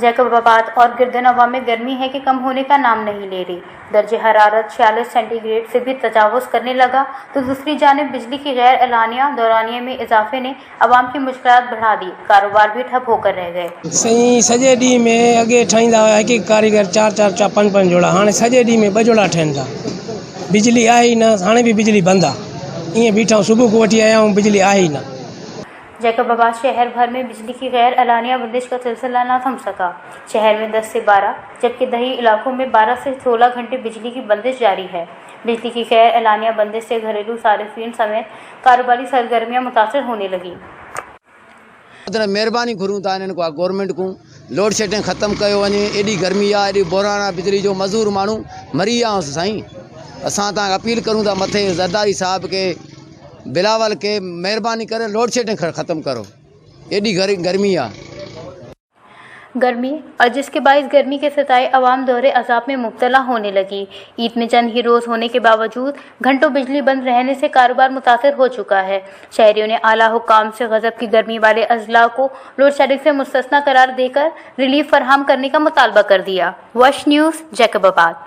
जैकबाबाद और गिरदनवा में गर्मी है कि कम होने का नाम नहीं ले रही। दर्जे हरारत 46 सेंटीग्रेड से भी तजावुज़ करने लगा तो दूसरी जानिब बिजली की गैर एलानिया दौरानिये में इजाफे ने आवाम की मुश्किलात बढ़ा दी। कारोबार भी ठप होकर रह गए। सही सॼे ॾींहं में अॻे ठाहींदा हुआ हिकु कारीगर चार पंज जोड़ा, हाणे सॼे ॾींहं में 2 जोड़ा ठहनि था। बिजली आहे ई न, हाणे भी बिजली बंद आहे। ईअं बीठा सुबुह को वठी आया हूँ, बिजली आहे ही न। जैकबाबाद शहर भर में बिजली की गैर एलानिया बंदिश का सिलसिला न थम सका। शहर में 10 से 12 जबकि दही इलाकों में 12 से 16 घंटे बिजली की बंदिश जारी है। बिजली की गैर एलानिया बंदिश से घरेलू सारिफिन समेत कारोबारी सरगर्मियां मुतासर होने लगी। महिरबानी घुरूं था इन्हनि को गवर्नमेंट को लोड शेडिंग ख़त्म कयो वञे। एॾी गर्मी आहे, एॾी बहिराण आहे, बिजली जो मज़दूर माण्हू मरी विया हुअसि। साईं असां तव्हां अपील करूं था मथे ज़रदारी साहब के, बिलावल के, मेहरबानी करे लोड शेडिंग ख़त्म करो। एडी गर्मी है गर्मी और जिसके बाइस गर्मी के सताए अवाम दोहरे अजाब में मुब्तला होने लगी। ईद में चंद ही रोज़ होने के बावजूद घंटों बिजली बंद रहने से कारोबार मुतासर हो चुका है। शहरियों ने आला हुकाम से गज़ब की गर्मी वाले अजला को लोड शेडिंग से मुस्तस्ना करार देकर रिलीफ फराहम करने का मुतालबा कर दिया। वश न्यूज़, जैकबाबाद।